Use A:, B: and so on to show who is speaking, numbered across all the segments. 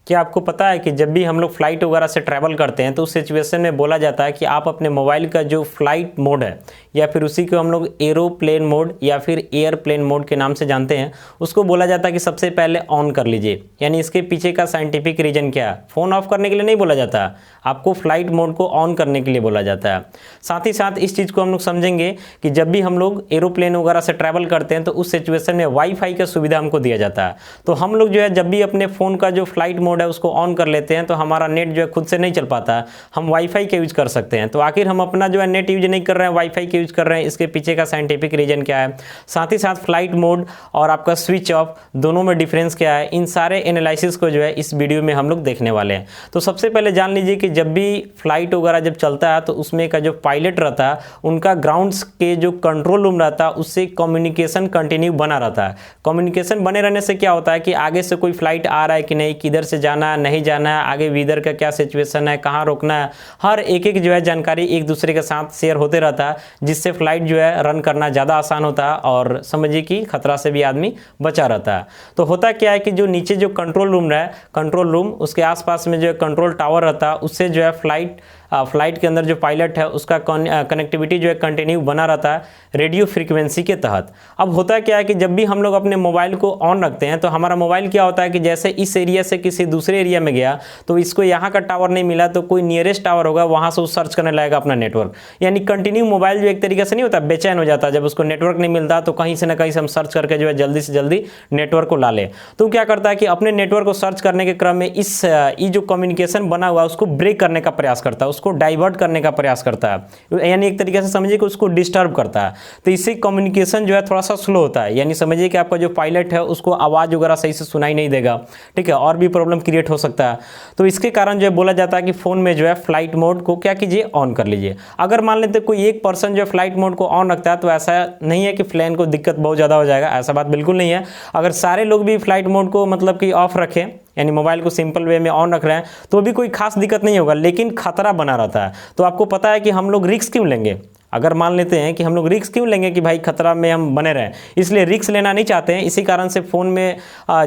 A: क्या आपको पता है कि जब भी हम लोग फ्लाइट वगैरह से ट्रैवल करते हैं तो उस सिचुएशन में बोला जाता है कि आप अपने मोबाइल का जो फ्लाइट मोड है या फिर उसी को हम लोग एरोप्लेन मोड या फिर एयरप्लेन मोड के नाम से जानते हैं, उसको बोला जाता है कि सबसे पहले ऑन कर लीजिए। यानी इसके पीछे का साइंटिफिक रीजन क्या है? फ़ोन ऑफ करने के लिए नहीं बोला जाता, आपको फ्लाइट मोड को ऑन करने के लिए बोला जाता है। साथ ही साथ इस चीज़ को हम लोग समझेंगे कि जब भी हम लोग एरोप्लेन वगैरह से ट्रैवल करते हैं तो उस सिचुएशन में वाईफाई का सुविधा हमको दिया जाता है। तो हम लोग जो है जब भी अपने फ़ोन का जो फ्लाइट मोड है उसको ऑन कर लेते हैं तो हमारा नेट जो है खुद से नहीं चल पाता, हम वाईफाई का यूज कर सकते हैं। तो आखिर हम अपना जो है नेट यूज नहीं कर रहे हैं, वाईफाई का यूज कर रहे हैं, इसके पीछे का साइंटिफिक रीजन क्या है, साथ ही साथ फ्लाइट मोड और आपका स्विच ऑफ दोनों में डिफरेंस क्या है, इन सारे एनालिसिस को जो है इस वीडियो में हम लोग देखने वाले हैं। तो सबसे पहले जान लीजिए कि जब भी फ्लाइट वगैरह जब चलता है तो उसमें का जो पायलट रहता है उनका ग्राउंड्स के जो कंट्रोल रूम रहता है उससे कम्युनिकेशन कंटिन्यू बना रहता है। कम्युनिकेशन बने रहने से क्या होता है कि आगे से कोई फ्लाइट आ रहा है कि नहीं, किधर से जाना है, नहीं जाना है, आगे वेदर का क्या सिचुएशन है, कहाँ रोकना है, हर एक जो है जानकारी एक दूसरे के साथ शेयर होते रहता है, जिससे फ्लाइट जो है रन करना ज़्यादा आसान होता है और समझिए कि खतरा से भी आदमी बचा रहता है। तो होता क्या है कि जो नीचे जो कंट्रोल रूम है, कंट्रोल रूम उसके आसपास में जो है कंट्रोल टावर रहता है, उससे जो है फ्लाइट के अंदर जो पायलट है उसका कनेक्टिविटी जो है कंटिन्यू बना रहता है रेडियो फ्रीक्वेंसी के तहत। अब होता क्या है कि जब भी हम लोग अपने मोबाइल को ऑन रखते हैं तो हमारा मोबाइल क्या होता है कि जैसे इस एरिया से किसी दूसरे एरिया में गया तो इसको यहाँ का टावर नहीं मिला तो कोई नियरेस्ट टावर होगा, वहाँ से वो सर्च करने लगेगा अपना नेटवर्क। यानी कंटिन्यू मोबाइल जो एक तरीके से नहीं होता, बेचैन हो जाता है जब उसको नेटवर्क नहीं मिलता, तो कहीं से ना कहीं से हम सर्च करके जो है जल्दी से जल्दी नेटवर्क को ला ले। तो क्या करता है कि अपने नेटवर्क को सर्च करने के क्रम में इस जो कम्युनिकेशन बना हुआ है उसको ब्रेक करने का प्रयास करता है, उसको डाइवर्ट करने का प्रयास करता है, यानी एक तरीके से समझिए कि उसको डिस्टर्ब करता है। तो इससे कम्युनिकेशन जो है थोड़ा सा स्लो होता है, यानी समझिए कि आपका जो पायलट है उसको आवाज़ वगैरह सही से सुनाई नहीं देगा, ठीक है, और भी प्रॉब्लम क्रिएट हो सकता है। तो इसके कारण जो है बोला जाता है कि फ़ोन में जो है फ्लाइट मोड को क्या कीजिए, ऑन कर लीजिए। अगर मान लेते कोई एक पर्सन जो है फ्लाइट मोड को ऑन रखता है तो ऐसा नहीं है कि प्लेन को दिक्कत बहुत ज़्यादा हो जाएगा, ऐसा बात बिल्कुल नहीं है। अगर सारे लोग भी फ्लाइट मोड को मतलब कि ऑफ रखें, यानी मोबाइल को सिंपल वे में ऑन रख रहे हैं, तो भी कोई खास दिक्कत नहीं होगा, लेकिन खतरा बना रहता है। तो आपको पता है कि हम लोग रिस्क क्यों लेंगे? अगर मान लेते हैं कि हम लोग रिस्क क्यों लेंगे कि भाई खतरा में हम बने रहें, इसलिए रिस्क लेना नहीं चाहते हैं। इसी कारण से फ़ोन में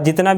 A: जितना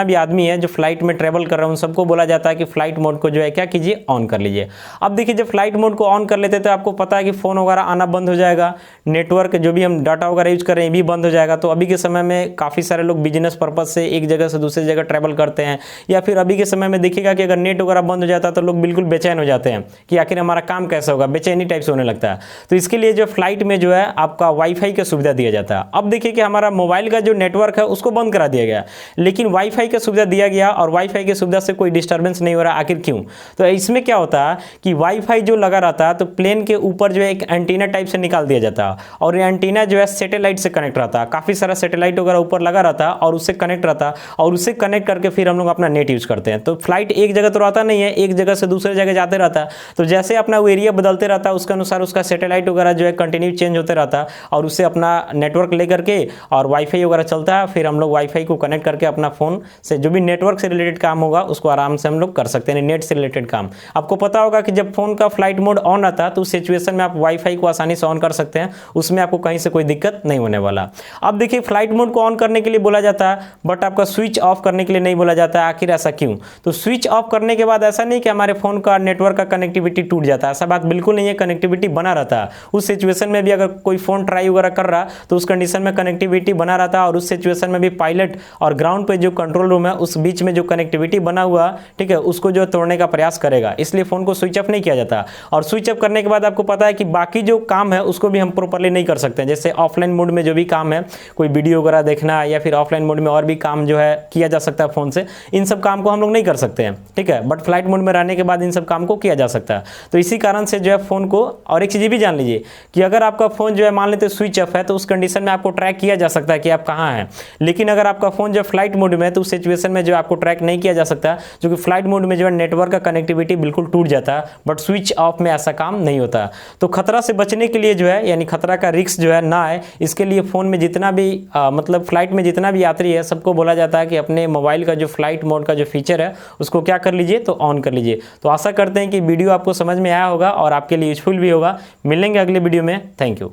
A: भी आदमी है जो फ्लाइट में ट्रैवल कर रहे हैं उन सबको बोला जाता है कि फ्लाइट मोड को जो है क्या कीजिए, ऑन कर लीजिए। अब देखिए जब फ्लाइट मोड को ऑन कर लेते हैं तो आपको पता है कि फ़ोन वगैरह आना बंद हो जाएगा, नेटवर्क जो भी हम डाटा वगैरह यूज कर रहे हैं ये भी बंद हो जाएगा। तो अभी के समय में काफ़ी सारे लोग बिजनेस पर्पज़ से एक जगह से दूसरी जगह ट्रैवल करते हैं, या फिर अभी के समय में देखिएगा कि अगर नेट वगैरह बंद हो जाता है तो लोग बिल्कुल बेचैन हो जाते हैं कि आखिर हमारा काम कैसे होगा, बेचैनी टाइप से होने लगता है। तो इसके लिए जो फ्लाइट में जो है आपका वाईफाई का सुविधा दिया जाता है। अब देखिए कि हमारा मोबाइल का जो नेटवर्क है उसको बंद करा दिया गया, लेकिन वाईफाई का सुविधा दिया गया और वाईफाई की सुविधा से कोई डिस्टर्बेंस नहीं हो रहा। आखिर क्यों? तो इसमें क्या होता है कि वाईफाई जो लगा रहता है तो प्लेन के ऊपर जो है एक एंटीना टाइप से निकाल दिया जाता है, और ये एंटीना जो है सैटेलाइट से कनेक्ट रहता है, काफ़ी सारा सैटेलाइट वगैरह ऊपर लगा रहता है और उससे कनेक्ट रहता है, और उससे कनेक्ट करके फिर हम लोग अपना नेट यूज़ करते हैं। तो फ्लाइट एक जगह तो रहता नहीं है, एक जगह से दूसरे जगह जाते रहता है। तो जैसे अपना वो एरिया बदलते रहता है उसके अनुसार उसका सैटेलाइट वगैरह जो है कंटिन्यू चेंज होते रहता है, और उससे अपना नेटवर्क लेकर के और वाईफाई वगैरह चलता है। फिर हम लोग वाईफाई को कनेक्ट करके अपना फ़ोन से जो भी नेटवर्क से रिलेटेड काम होगा उसको आराम से हम लोग कर सकते हैं, नेट से रिलेटेड काम। आपको पता होगा कि जब फ़ोन का फ्लाइट मोड ऑन आता है तो उस सिचुएशन में आप वाईफाई को आसानी से ऑन कर सकते हैं, उसमें आपको कहीं से कोई दिक्कत नहीं होने वाला। अब देखिए फ्लाइट मोड को ऑन करने के लिए बोला जाता है, बट आपका स्विच ऑफ करने के लिए नहीं बोला जाता है। आखिर ऐसा क्यों? तो स्विच ऑफ करने के बाद ऐसा नहीं कि हमारे फ़ोन का नेटवर्क का कनेक्टिविटी टूट जाता है, ऐसा बात बिल्कुल नहीं है, कनेक्टिविटी बना रहता है। उस सिचुएशन में भी अगर कोई फ़ोन ट्राई वगैरह कर रहा तो उस कंडीशन में कनेक्टिविटी बना रहता है, और उस सिचुएशन में भी पायलट और ग्राउंड पे जो कंट्रोल रूम है उस बीच में जो कनेक्टिविटी बना हुआ, ठीक है, उसको जो तोड़ने का प्रयास करेगा, इसलिए फ़ोन को स्विच ऑफ नहीं किया जाता। और स्विच ऑफ करने के बाद आपको पता है कि बाकी जो काम है उसको भी हम प्रॉपरली नहीं कर सकते। जैसे ऑफलाइन मोड में जो भी काम है, कोई वीडियो वगैरह देखना, या फिर ऑफलाइन मोड में और भी काम जो है किया जा सकता है फ़ोन से, इन सब काम को हम लोग नहीं कर सकते हैं, ठीक है, बट फ्लाइट मोड में रहने के बाद इन सब काम को किया जा सकता है। तो इसी कारण से जो है फ़ोन को, और एक चीज़ भी जान लीजिए कि अगर आपका फ़ोन जो है मान लेते स्विच ऑफ है तो उस कंडीशन में आपको ट्रैक किया जा सकता है कि आप कहाँ हैं, लेकिन अगर आपका फ़ोन जो फ्लाइट मोड में है तो उस सिचुएशन में जो आपको ट्रैक नहीं किया जा सकता, जो कि फ्लाइट मोड में जो है नेटवर्क का कनेक्टिविटी बिल्कुल टूट जाता है, बट स्विच ऑफ में ऐसा काम नहीं होता। तो खतरा से बचने के लिए जो है, यानी खतरा का रिस्क जो है ना आए, इसके लिए फ़ोन में जितना भी मतलब फ्लाइट में जितना भी यात्री है सबको बोला जाता है कि अपने मोबाइल का जो फ्लाइट मोड का जो फीचर है उसको क्या कर लीजिए, तो ऑन कर लीजिए। तो आशा करते हैं कि वीडियो आपको समझ में आया होगा और आपके लिए यूजफुल भी होगा। मिलेंगे अगले वीडियो में। Thank you.